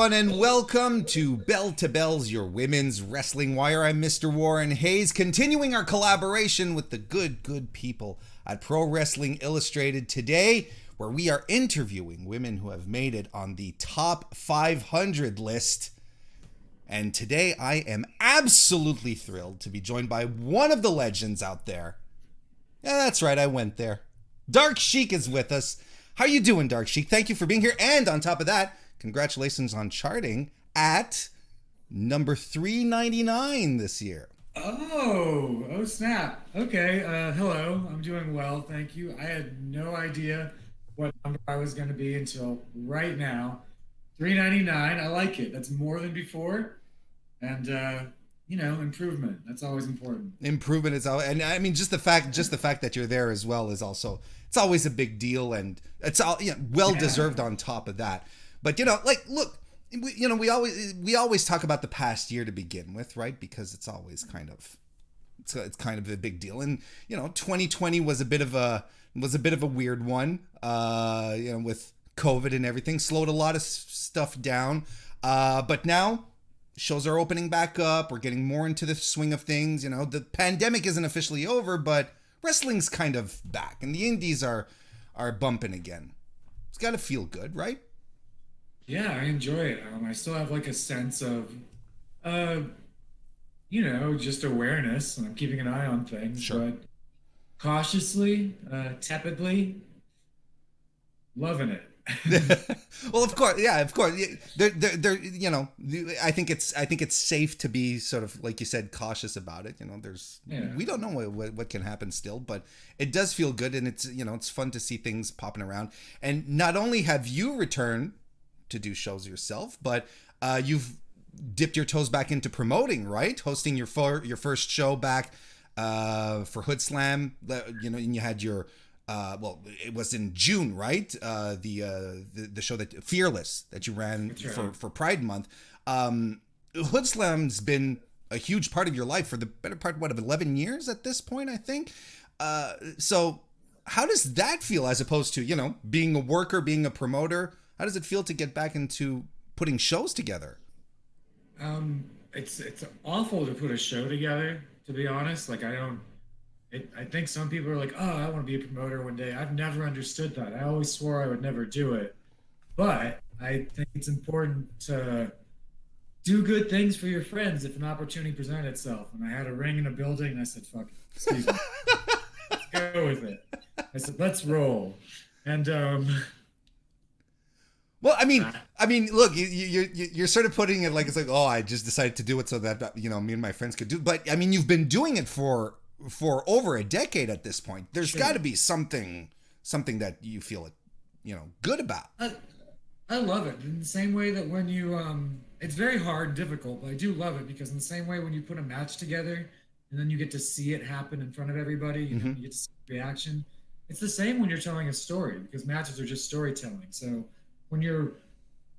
everyone, and welcome to Bell to Bells, your women's wrestling wire. I'm Mr. Warren Hayes, continuing our collaboration with the good people at Pro Wrestling Illustrated today, where we are interviewing women who have made it on the top 500 list. And today I am absolutely thrilled to be joined by one of the legends out there. Yeah, that's right, I went there. Dark Sheik is with us. How are you doing, Dark Sheik? Thank you for being here. And on top of that, congratulations on charting at number 399 this year. Oh snap. Okay. Hello. I'm doing well. Thank you. I had no idea what number I was going to be until right now. 399. I like it. That's more than before. And, improvement. That's always important. Improvement is all, and I mean, just the fact that you're there as well is also, it's always a big deal, and it's all, well deserved on top of that. But look, we always talk about the past year to begin with, right? Because it's always kind of, it's kind of a big deal. And 2020 was a bit of a weird one. With COVID and everything, slowed a lot of stuff down. But now shows are opening back up. We're getting more into the swing of things. The pandemic isn't officially over, but wrestling's kind of back, and the indies are bumping again. It's got to feel good, right? Yeah, I enjoy it. I still have like a sense of, just awareness, and I'm keeping an eye on things, Sure. but cautiously, tepidly, loving it. Well, of course, yeah, of course. There, I think it's safe to be sort of, like you said, cautious about it. We don't know what can happen still, but it does feel good, and it's fun to see things popping around. And not only have you returned to do shows yourself, but you've dipped your toes back into promoting, right? Hosting your first show back for Hoodslam. And you had your it was in June, right? The show that Fearless that you ran for Pride Month. Hoodslam's been a huge part of your life for the better part of 11 years at this point, I think. So how does that feel as opposed to being a worker, being a promoter? How does it feel to get back into putting shows together? It's awful to put a show together, to be honest. Like I think some people are like, oh, I want to be a promoter one day. I've never understood that. I always swore I would never do it. But I think it's important to do good things for your friends if an opportunity presented itself. And I had a ring in a building, and I said, fuck it. Excuse me. Let's go with it. I said, let's roll. And well, I mean, look, you're sort of putting it like it's like, oh, I just decided to do it so that me and my friends could do. But I mean, you've been doing it for over a decade at this point. There's got to be something that you feel good about. I love it in the same way that when you it's very hard and difficult, but I do love it because in the same way when you put a match together and then you get to see it happen in front of everybody, you get to see the reaction. It's the same when you're telling a story, because matches are just storytelling. So when you're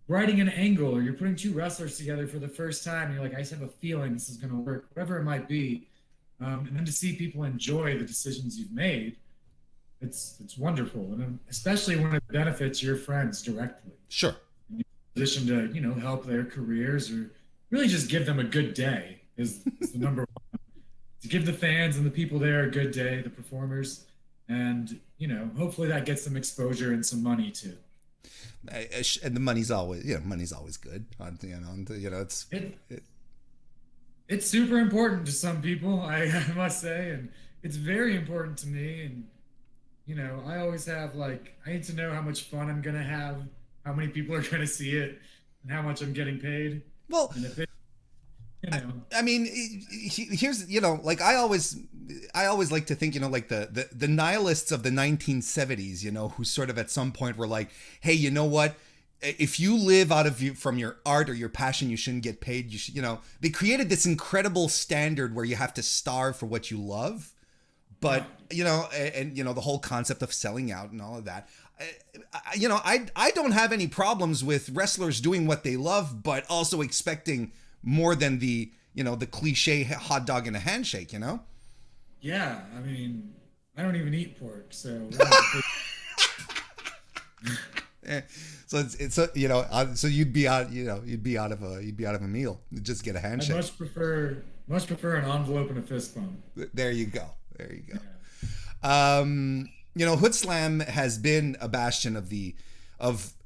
writing an angle or you're putting two wrestlers together for the first time, you're like, I just have a feeling this is going to work, whatever it might be. And then to see people enjoy the decisions you've made, it's wonderful, and especially when it benefits your friends directly. Sure. In addition to help their careers or really just give them a good day is the number one. To give the fans and the people there a good day, the performers, and hopefully that gets them exposure and some money too. And the money's always good. It's super important to some people, I must say, and it's very important to me. And I always have I need to know how much fun I'm gonna have, how many people are gonna see it, and how much I'm getting paid. Well, and if it, I mean, here's I always like to think the nihilists of the 1970s, who sort of at some point were like, hey, you know what? If you live from your art or your passion, you shouldn't get paid. You should, they created this incredible standard where you have to starve for what you love. But, the whole concept of selling out and all of that, I don't have any problems with wrestlers doing what they love, but also expecting more than the cliche hot dog and a handshake, Yeah. I mean, I don't even eat pork, so So it's so you know so you'd be out you'd be out of a meal. You'd just get a I handshake. much prefer an envelope and a fist bump. There you go. There you Yeah. go. Hoodslam has been a bastion of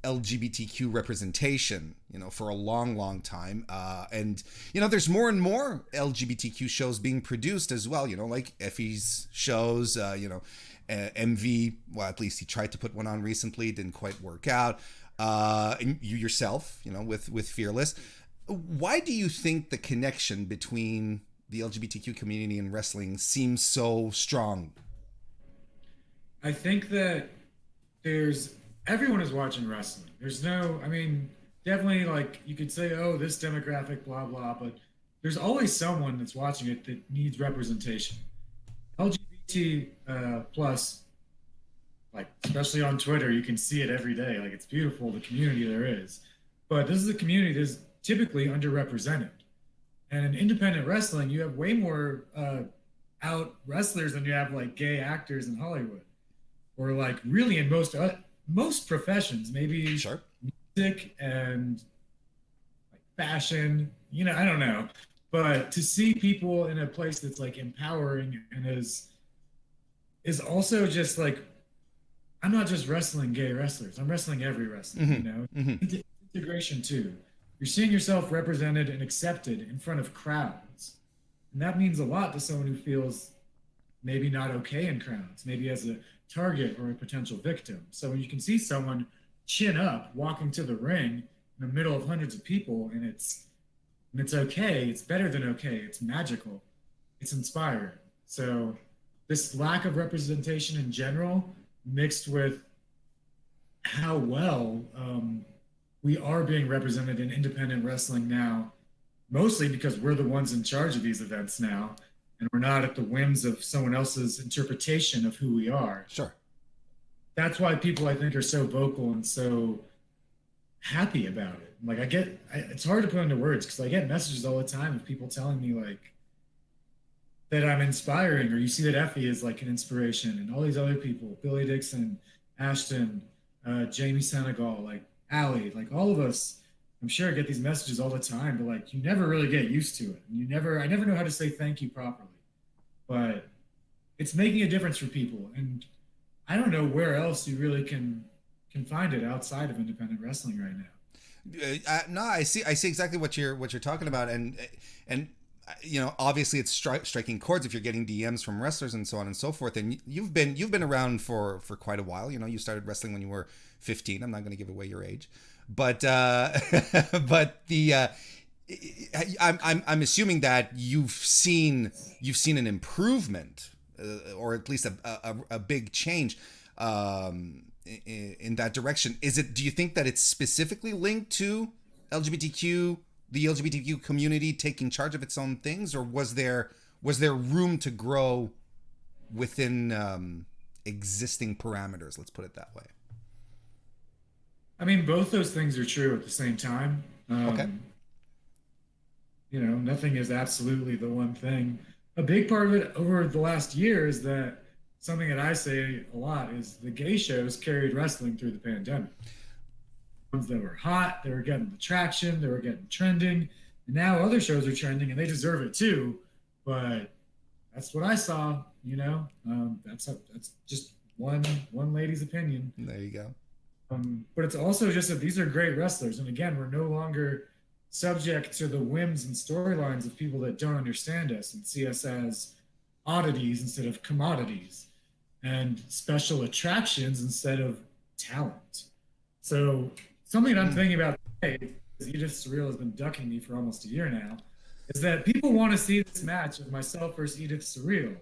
LGBTQ representation, for a long, long time. And there's more and more LGBTQ shows being produced as well. Like Effie's shows. MV. Well, at least he tried to put one on recently. It didn't quite work out. And you yourself, with Fearless. Why do you think the connection between the LGBTQ community and wrestling seems so strong? I think that there's everyone is watching wrestling. There's no, I mean, definitely like you could say, oh, this demographic, blah blah, but there's always someone that's watching it that needs representation. LGBT plus, like especially on Twitter, you can see it every day. Like it's beautiful the community there is, but this is a community that's typically underrepresented. And in independent wrestling, you have way more out wrestlers than you have like gay actors in Hollywood, or like really in most professions, maybe Sure. music and like fashion. I don't know, but to see people in a place that's like empowering and is also just like I'm not just wrestling gay wrestlers. I'm wrestling every wrestler. Integration too. You're seeing yourself represented and accepted in front of crowds, and that means a lot to someone who feels maybe not okay in crowds, maybe as a target or a potential victim. So when you can see someone chin up walking to the ring in the middle of hundreds of people, and it's okay, it's better than okay, it's magical, it's inspiring. So this lack of representation in general, mixed with how well we are being represented in independent wrestling now, mostly because we're the ones in charge of these events now, and we're not at the whims of someone else's interpretation of who we are. Sure. That's why people, I think, are so vocal and so happy about it. Like it's hard to put into words because I get messages all the time of people telling me like that I'm inspiring, or you see that Effie is like an inspiration, and all these other people, Billy Dixon, Ashton, Jamie Senegal, like Allie, like all of us. I'm sure I get these messages all the time, but like you never really get used to it. And I never know how to say thank you properly, but it's making a difference for people. And I don't know where else you really can find it outside of independent wrestling right now. No, I see exactly what you're talking about, and obviously it's striking chords if you're getting DMs from wrestlers and so on and so forth. And you've been around for quite a while. You started wrestling when you were 15. I'm not going to give away your age, but but I'm assuming that you've seen an improvement, or at least a big change in that direction. Do you think that it's specifically linked to LGBTQ, the LGBTQ community taking charge of its own things, or was there room to grow within existing parameters? Let's put it that way. I mean, both those things are true at the same time. Okay. Nothing is absolutely the one thing. A big part of it over the last year is that something that I say a lot is the gay shows carried wrestling through the pandemic. Ones that were hot, they were getting the traction, they were getting trending, and now other shows are trending and they deserve it too. But that's what I saw. That's just one lady's opinion. There you go. But it's also just that these are great wrestlers, and again, we're no longer subject to the whims and storylines of people that don't understand us and see us as oddities instead of commodities, and special attractions instead of talent. So something that I'm thinking about today, because Edith Surreal has been ducking me for almost a year now, is that people want to see this match of myself versus Edith Surreal.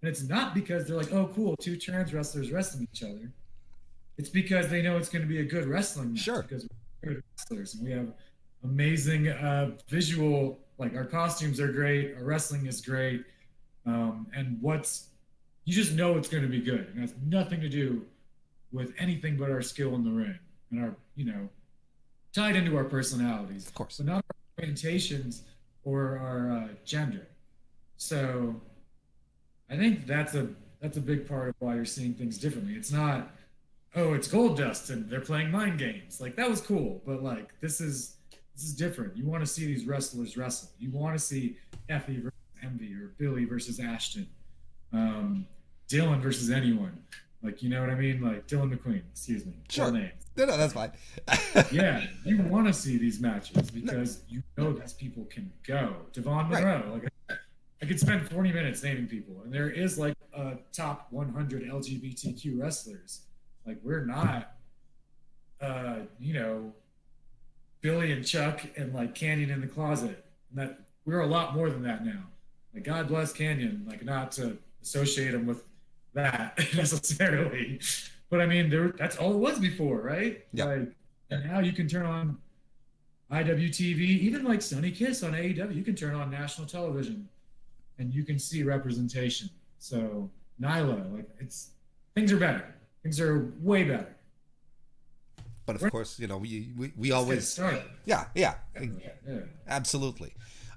And it's not because they're like, oh, cool, two trans wrestlers wrestling each other. It's because they know it's going to be a good wrestling match. Sure. Because we're good wrestlers and we have amazing visual, like our costumes are great, our wrestling is great. And you just know it's going to be good. And it has nothing to do with anything but our skill in the ring and our, tied into our personalities. Of course. But not our orientations or our gender. So I think that's a big part of why you're seeing things differently. It's not, oh, it's gold dust and they're playing mind games. Like that was cool, but like this is different. You want to see these wrestlers wrestle. You want to see Effie versus Envy or Billy versus Ashton, um, Dylan versus anyone. Like you know what I mean? Like Dylan McQueen. Excuse me. Sure. Full name. No, that's fine. Yeah, you want to see these matches because you know these people can go. Devon Right. Monroe, like I could spend 40 minutes naming people, and there is like a top 100 LGBTQ wrestlers. Like we're not, you know, Billy and Chuck and like Canyon in the closet. And that we're a lot more than that now. Like God bless Canyon, like not to associate him with that necessarily, but I mean, that's all it was before, right? Yeah. Like, and now you can turn on IWTV, even like Sunny Kiss on AEW. You can turn on national television, and you can see representation. So Nyla, like it's things are better. Things are way better. But of course, you know, we Let's get always, started. yeah, Yeah. absolutely.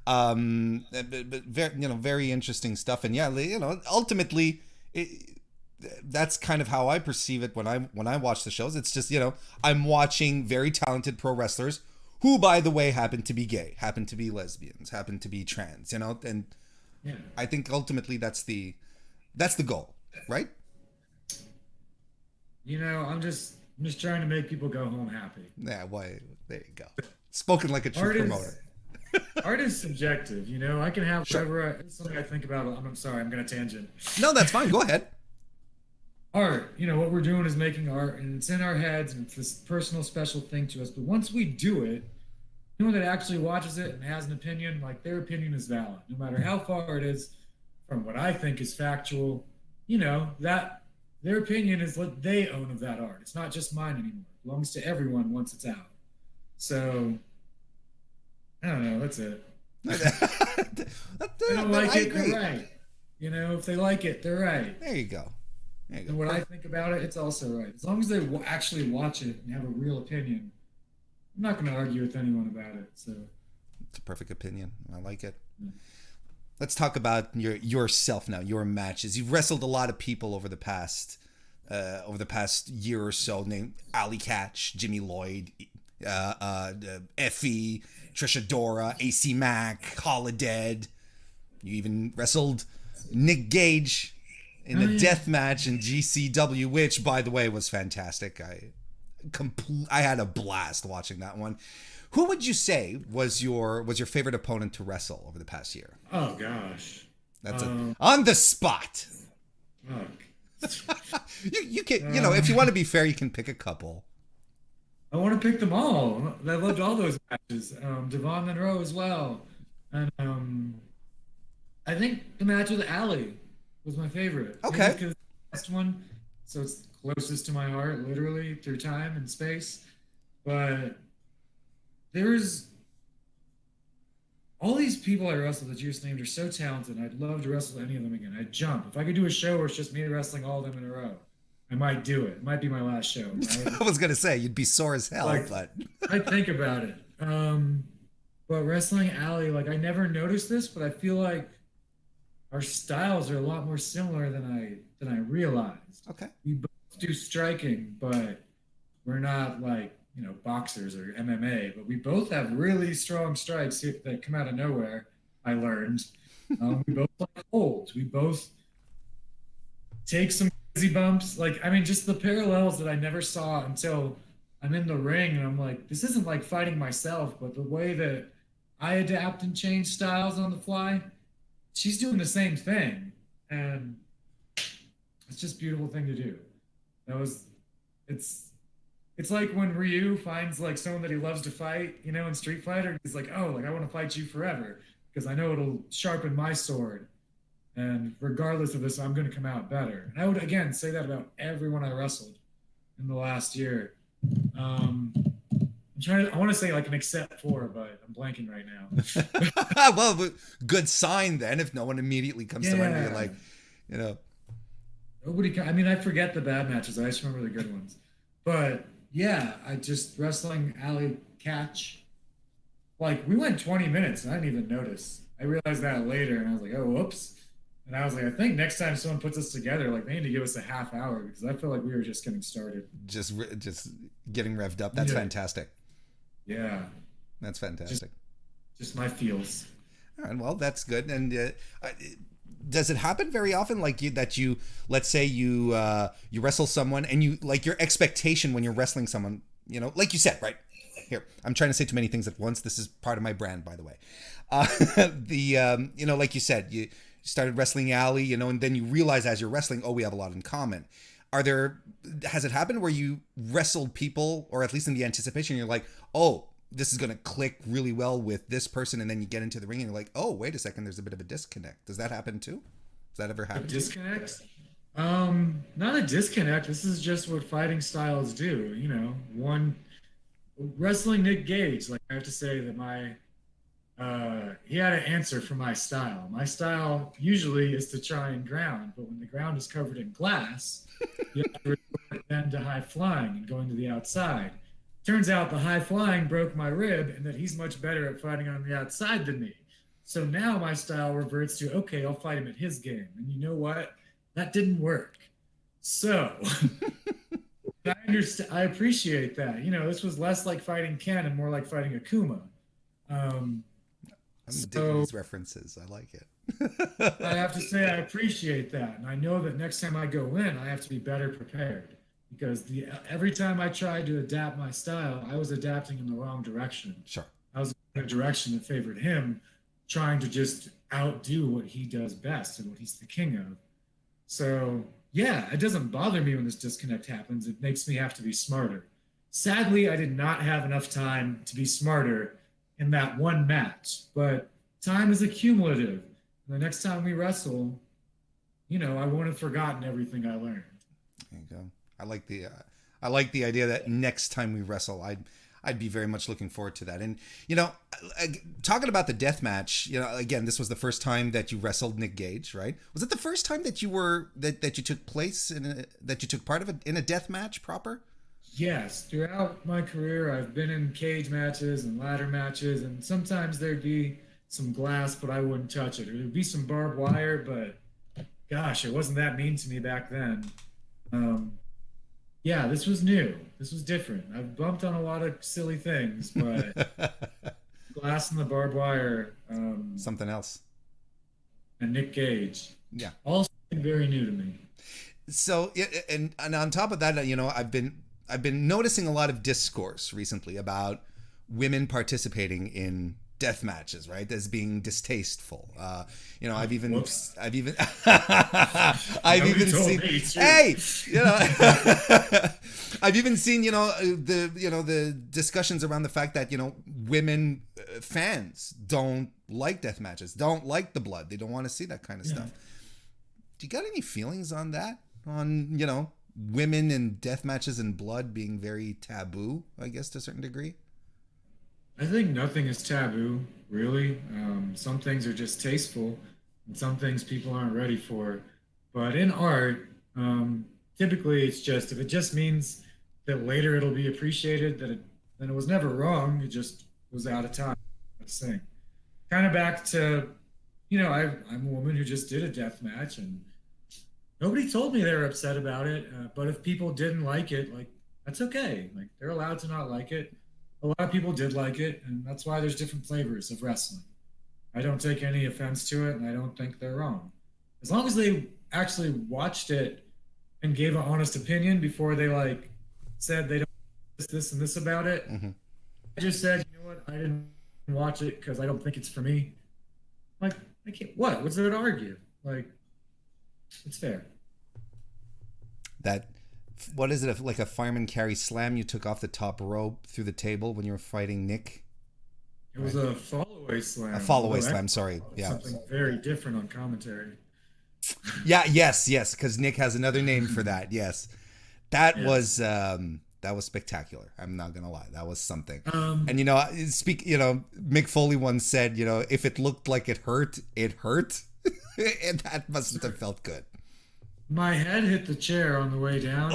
But very, you know, very interesting stuff. And yeah, you know, ultimately, that's kind of how I perceive it when I watch the shows. It's just, you know, I'm watching very talented pro wrestlers who, by the way, happen to be gay, happen to be lesbians, happen to be trans, you know, and Yeah. I think ultimately that's the goal, right? You know, I'm just trying to make people go home happy. Yeah, why? There you go. Spoken like a true Art promoter. is art is subjective. You know, I can have Sure. whatever it's something I think about. I'm sorry, I'm gonna tangent. No, that's fine. Go ahead. Art, you know, what we're doing is making art, and it's in our heads, and it's this personal, special thing to us. But once we do it, anyone that actually watches it and has an opinion, like their opinion is valid, no matter how far it is from what I think is factual. You know that their opinion is what they own of that art. It's not just mine anymore. It belongs to everyone once it's out. So I don't know. That's it. They don't like I it, agree. they're right. You know, if they like it, they're right. There you go. There you And go. what I think about it, it's also right. As long as they actually watch it and have a real opinion, I'm not going to argue with anyone about it. So, It's a perfect opinion. I like it. Mm. Let's talk about yourself now, your matches. You've wrestled a lot of people over the past year or so, named Ali Catch, Jimmy Lloyd, Effie, Trisha Dora, AC Mack, Holodead. You even wrestled Nick Gage in a death match in GCW, which, by the way, was fantastic. I had a blast watching that one. Who would you say was your favorite opponent to wrestle over the past year? oh gosh. That's on the spot. Fuck. You can, you know, if you want to be fair, you can pick a couple. I want to pick them all. I loved all those matches. Devon Monroe as well. And I think the match with Ali was my favorite. Maybe Okay. because it's the best one, so it's closest to my heart, literally through time and space. But there's all these people I wrestled that you just named are so talented. I'd love to wrestle any of them again. I'd jump. If I could do a show where it's just me wrestling all of them in a row, I might do it. It might be my last show. Right? I was gonna say you'd be sore as hell, Like, but I think about it. But wrestling Alley, like I never noticed this, but I feel like our styles are a lot more similar than I realized. okay. We both do striking, but we're not like you know boxers or MMA. But we both have really strong strikes that come out of nowhere. I learned. We both like holds. We both take some crazy bumps. Like I mean, just the parallels that I never saw until I'm in the ring, and I'm like, this isn't like fighting myself, but the way that I adapt and change styles on the fly, she's doing the same thing, and it's just a beautiful thing to do. That was, it's like when Ryu finds like someone that he loves to fight, you know, in Street Fighter. He's like, oh, like I want to fight you forever because I know it'll sharpen my sword, and regardless of this, I'm going to come out better. And I would again say that about everyone I wrestled in the last year. I want to say like an except for, but I'm blanking right now. Well, good sign then if no one immediately comes to mind. You're Yeah. like, you know, I mean, I forget the bad matches. I just remember the good ones. But yeah, I just wrestling alley catch. Like we went 20 minutes and I didn't even notice. I realized that later and I was like, oh, whoops. And I was like, I think next time someone puts us together, like they need to give us a half hour because I feel like we were just getting started. Just getting revved up. That's Yeah. fantastic. Yeah. That's Just fantastic. just my feels. All right, well, that's good. And does it happen very often, like you, let's say you wrestle someone, and you like your expectation when you're wrestling someone, like you said, right? Here, I'm trying to say too many things at once. This is part of my brand, by the way. Like you said, you started wrestling Alley, and then you realize as you're wrestling, oh, we have a lot in common. Has it happened where you wrestled people, or at least in the anticipation, you're like, oh, this is going to click really well with this person, and then you get into the ring and you're like, oh, wait a second, there's a bit of a disconnect. Does that happen too? Does that ever A happen to you? disconnect? Not a disconnect. This is just what fighting styles do. One wrestling Nick Gage. Like I have to say that he had an answer for my style. My style usually is to try and ground, but when the ground is covered in glass, you have to resort then to high flying and going to the outside. Turns out the high flying broke my rib, and that he's much better at fighting on the outside than me. So now my style reverts to okay, I'll fight him at his game. And you know what? That didn't work. So I understand. I appreciate that. This was less like fighting Ken and more like fighting Akuma. Um, I'm digging so these references. I like it. I have to say I appreciate that, and I know that next time I go in, I have to be better prepared because every time I tried to adapt my style, I was adapting in the wrong direction. Sure. I was in a direction that favored him, trying to just outdo what he does best and what he's the king of. So yeah, it doesn't bother me when this disconnect happens. It makes me have to be smarter. Sadly, I did not have enough time to be smarter in that one match, but time is accumulative. And the next time we wrestle, I won't have forgotten everything I learned. There you go. I like the idea that next time we wrestle, I'd be very much looking forward to that. And talking about the death match, again, this was the first time that you wrestled Nick Gage, right? Was it the first time that that you took place that you took part of it in a death match proper? Yes, throughout my career, I've been in cage matches and ladder matches, and sometimes there'd be some glass, but I wouldn't touch it. Or there'd be some barbed wire, but gosh, it wasn't that mean to me back then. Um, yeah, this was new. This was different. I've bumped on a lot of silly things, but glass and the barbed wire, Something else. and Nick Gage, Yeah. all something very new to me. So and on top of that, I've been noticing a lot of discourse recently about women participating in death matches, right, as being distasteful. I've even Whoops. I've even I've Nobody even told seen, me, too. hey, I've even seen the discussions around the fact that women fans don't like death matches, don't like the blood, they don't want to see that kind of Yeah. stuff. Do you got any feelings on that? On women and death matches and blood being very taboo, I guess, to a certain degree? I think nothing is taboo, really. Some things are just tasteful, and some things people aren't ready for. But in art, typically it's just if it just means that later it'll be appreciated, then it was never wrong. It just was out of time. That's the thing. Kind of back to, I'm a woman who just did a death match, and nobody told me they were upset about it. But if people didn't like it, like that's okay. Like they're allowed to not like it. A lot of people did like it, and that's why there's different flavors of wrestling. I don't take any offense to it, and I don't think they're wrong. As long as they actually watched it and gave an honest opinion before they said they don't this and this about it. Mm-hmm. I just said, you know what, I didn't watch it because I don't think it's for me. Like, I can't. What's there to argue? Like, it's fair. That, what is it, like a fireman carry slam you took off the top rope through the table when you were fighting Nick? It was a fall-away slam. A fall away although slam, sorry. was Yeah. something very different on commentary. Yeah, yes, because Nick has another name for that. Yes. That Yes. was spectacular. I'm not gonna lie. That was something. Um, And Mick Foley once said, if it looked like it hurt, it hurt. And that mustn't have felt good. My head hit the chair on the way down.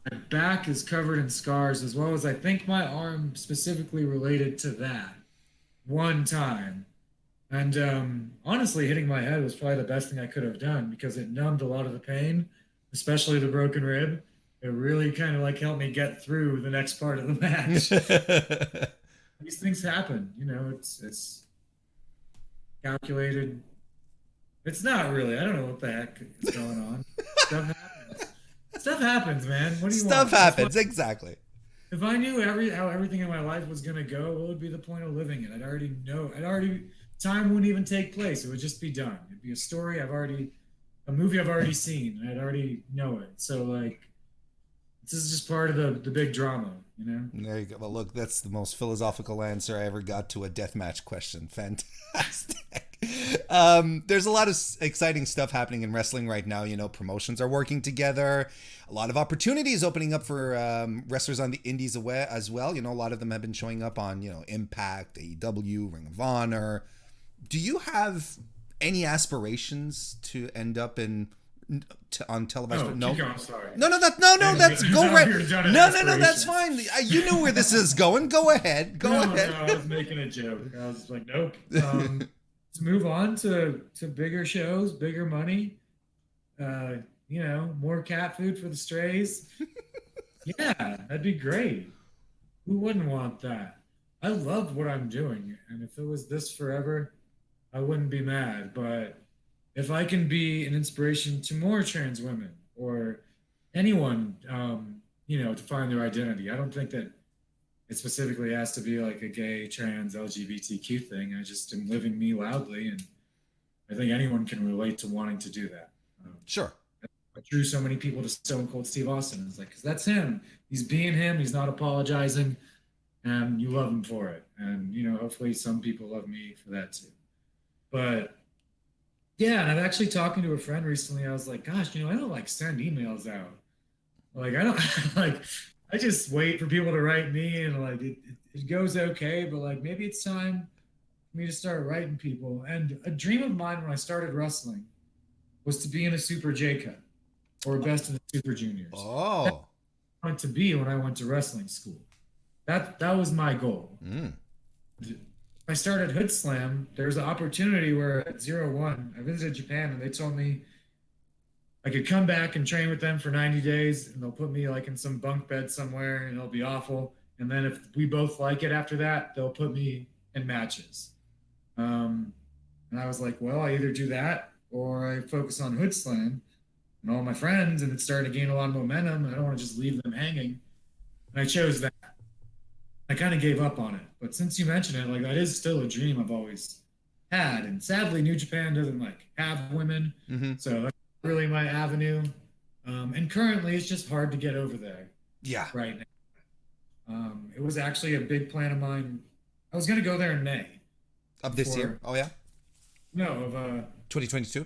My back is covered in scars, as well as I think my arm specifically related to that one time. And honestly, hitting my head was probably the best thing I could have done because it numbed a lot of the pain, especially the broken rib. It really kind of like helped me get through the next part of the match. These things happen, you know, it's calculated. It's not really. I don't know what the heck is going on. Stuff happens. Stuff happens, man. What do you Stuff want? That's what happens, exactly. if I knew how everything in my life was gonna go, what would be the point of living it? I'd already know. I'd already time wouldn't even take place. It would just be done. It'd be a story a movie I've already seen. I'd already know it. So like, this is just part of the big drama, you know. There you go. Well, look, that's the most philosophical answer I ever got to a deathmatch question. Fantastic. There's a lot of exciting stuff happening in wrestling right now. You know, promotions are working together. A lot of opportunities opening up for wrestlers on the indies as well. You know, a lot of them have been showing up on, you know, Impact, AEW, Ring of Honor. Do you have any aspirations to end up on televised? Oh, No, keep going, sorry. no, that's go right. You're done at No, that's fine. You knew where this is going. Go ahead. Go ahead. No, I was making a joke. I was like, nope. To move on to bigger shows, bigger money, you know, more cat food for the strays. Yeah, that'd be great. Who wouldn't want that? I love what I'm doing, and if it was this forever, I wouldn't be mad. But if I can be an inspiration to more trans women or anyone, you know, to find their identity, I don't think that it specifically has to be like a gay, trans, LGBTQ thing. I just am living me loudly, and I think anyone can relate to wanting to do that. Sure. I drew so many people to Stone Cold Steve Austin. It's like, because that's him. He's being him. He's not apologizing, and you love him for it. And you know, hopefully, some people love me for that too. But yeah, and I'm actually talking to a friend recently. I was like, gosh, you know, I don't like send emails out. Like I don't like I just wait for people to write me and like it goes okay, but like maybe it's time for me to start writing people. And a dream of mine when I started wrestling was to be in a Super J Cup or best in the Super Juniors. That's Oh. what I wanted to be when I went to wrestling school. That was my goal. Mm. I started Hoodslam. There was an opportunity where at 01, I visited Japan and they told me I could come back and train with them for 90 days and they'll put me like in some bunk bed somewhere and it'll be awful. And then if we both like it after that, they'll put me in matches. And I was like, well, I either do that or I focus on Hood Slam and all my friends, and it's starting to gain a lot of momentum. And I don't want to just leave them hanging. And I chose that. I kind of gave up on it. But since you mentioned it, like that is still a dream I've always had. And sadly, New Japan doesn't like have women. Mm-hmm. So that's really my avenue. And currently, it's just hard to get over there Yeah. right now. It was actually a big plan of mine. I was going to go there in May. Of this year? Oh, yeah? No, of 2022?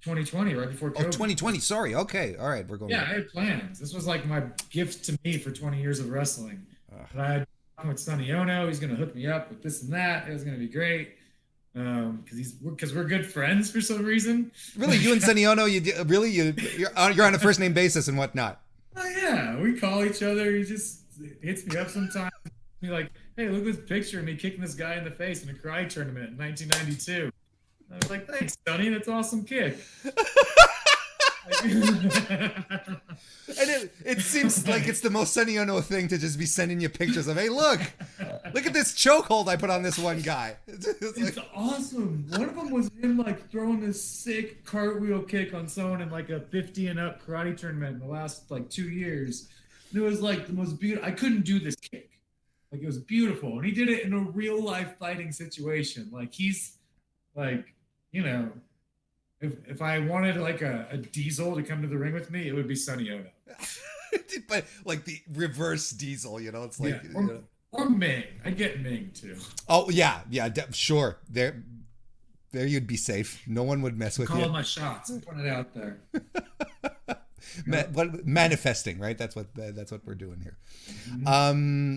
2020, right before Oh, COVID. 2020. Sorry. Okay. All right. We're going. Yeah, I had plans. This was like my gift to me for 20 years of wrestling. And I had talked with Sonny Ono. He's going to hook me up with this and that. It was going to be great. Because we're good friends for some reason. Really? You and Sonny Ono, you're on a first name basis and whatnot? Oh, yeah. We call each other. He just hits me up sometimes. Be like, hey, look at this picture of me kicking this guy in the face in a karate tournament in 1992. I was like, thanks, Sonny. That's an awesome kick. And it seems like it's the most Sonny Ono thing to just be sending you pictures of, hey, look at this chokehold I put on this one guy. It's awesome. One of them was him like throwing this sick cartwheel kick on someone in like a 50 and up karate tournament in the last like 2 years. And it was like the most beautiful. I couldn't do this kick. Like it was beautiful. And he did it in a real life fighting situation. Like he's like, you know, if I wanted like a Diesel to come to the ring with me, it would be Sonny Ono. But like the reverse Diesel, you know, it's like yeah. Or Ming. I'd get Ming too. Oh yeah, sure. There you'd be safe. No one would mess with you. Call my shots. Put it out there. Manifesting, right? That's what we're doing here. Mm-hmm.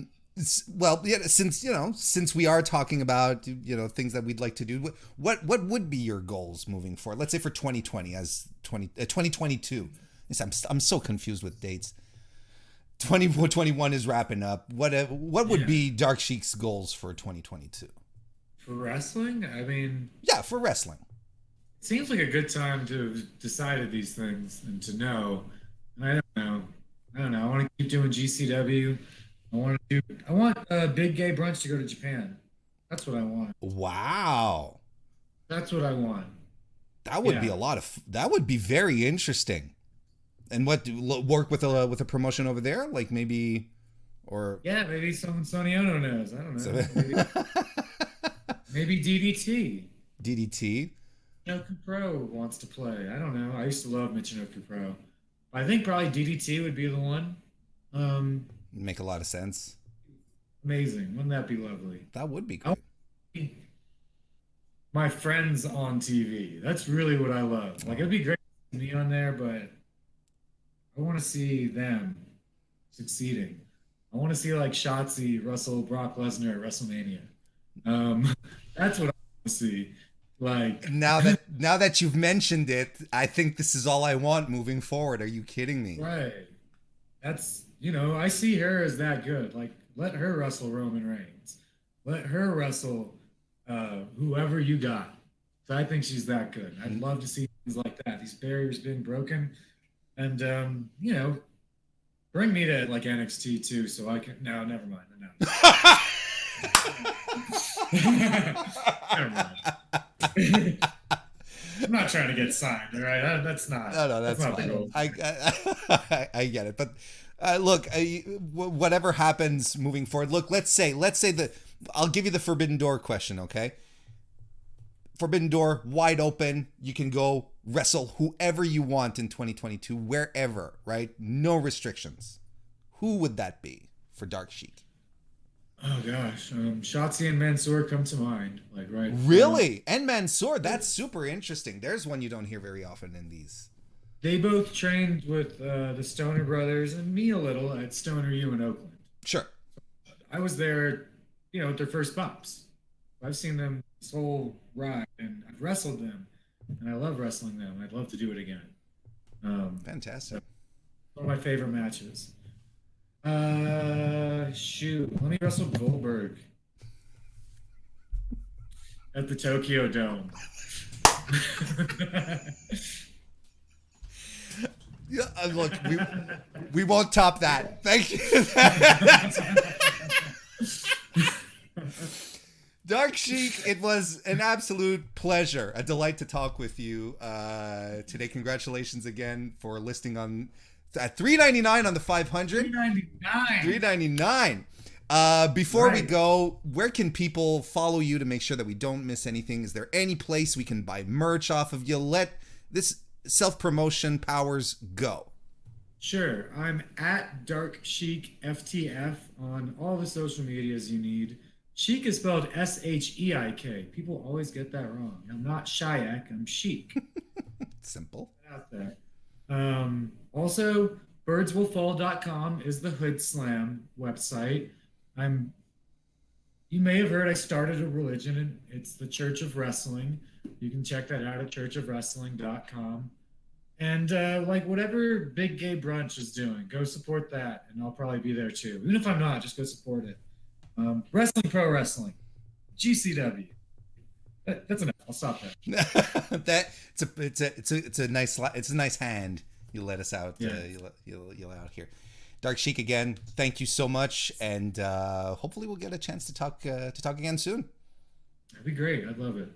Well, yeah. Since we are talking about things that we'd like to do, what would be your goals moving forward? Let's say for 2020 2022. I'm so confused with dates. 2021 is wrapping up. What would be Dark Sheik's goals for 2022? For wrestling, I mean, Yeah, for wrestling. it seems like a good time to have decided these things and to know. And I don't know. I don't know. I want to keep doing GCW. I want a big gay brunch to go to Japan. That's what I want. Wow. That's what I want. That would be Yeah. a lot of that would be very interesting. And what work with a promotion over there, like maybe or Yeah, maybe someone Sonny Ono knows. I don't so, know. Maybe DDT. DDT. Michinoku Pro wants to play. I don't know. I used to love Michinoku Pro. I think probably DDT would be the one. Um, Make a lot of sense. Amazing. Wouldn't that be lovely? That would be I want great. to see my friends on TV. That's really what I love. Like Oh. it'd be great to be on there, but I want to see them succeeding. I want to see like Shotzi, Russell, Brock Lesnar at WrestleMania. That's what I want to see. Like, Now that you've mentioned it, I think this is all I want moving forward. Are you kidding me? right. That's, I see her as that good. Like, let her wrestle Roman Reigns. Let her wrestle whoever you got. So I think she's that good. I'd love to see things like that. These barriers being broken. And, bring me to like NXT too, so I can. No, never mind. No. Never mind. I'm not trying to get signed, all right? That's not. No, That's that's not the fine. goal. I get it, but look, whatever happens moving forward. Look, let's say that I'll give you the Forbidden Door question, okay? Forbidden Door, wide open. You can go wrestle whoever you want in 2022, wherever, right? No restrictions. Who would that be for Dark Sheik? Oh gosh, Shotzi and Mansoor come to mind. Like right. Really? And Mansoor, that's super interesting. There's one you don't hear very often in these. They both trained with the Stoner brothers and me a little at Stoner U in Oakland. Sure. I was there, at their first bumps. I've seen them this whole ride, and I've wrestled them, and I love wrestling them. I'd love to do it again. Fantastic. One of my favorite matches. Shoot, let me wrestle Goldberg at the Tokyo Dome. Yeah, look, we won't top that. Thank you. Dark Sheik, it was an absolute pleasure, a delight to talk with you today. Congratulations again for listing on at $3.99 on the 500. $3.99. Before we go, where can people follow you to make sure that we don't miss anything? Is there any place we can buy merch off of you? Let this self-promotion powers go. Sure. I'm at Dark Sheik FTF on all the social medias you need. Sheik is spelled Sheik. People always get that wrong. I'm not Shayak, I'm Sheik. Simple. Out there. Also, birdswillfall.com is the Hoodslam website. You may have heard I started a religion, and it's the Church of Wrestling. You can check that out at churchofwrestling.com. And like whatever Big Gay Brunch is doing, go support that, and I'll probably be there too. Even if I'm not, just go support it. Wrestling Pro Wrestling, GCW. That's enough. I'll stop there. It's a nice hand you let us out. Yeah. You let out here. Dark Sheik, again, thank you so much, and hopefully we'll get a chance to talk again soon. That'd be great. I'd love it.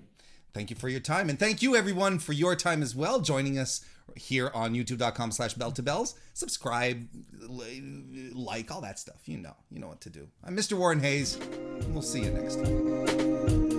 Thank you for your time, and thank you everyone for your time as well, joining us here on youtube.com/bell2bells. Subscribe, like, all that stuff. You know what to do. I'm Mr. Warren Hayes, and we'll see you next time.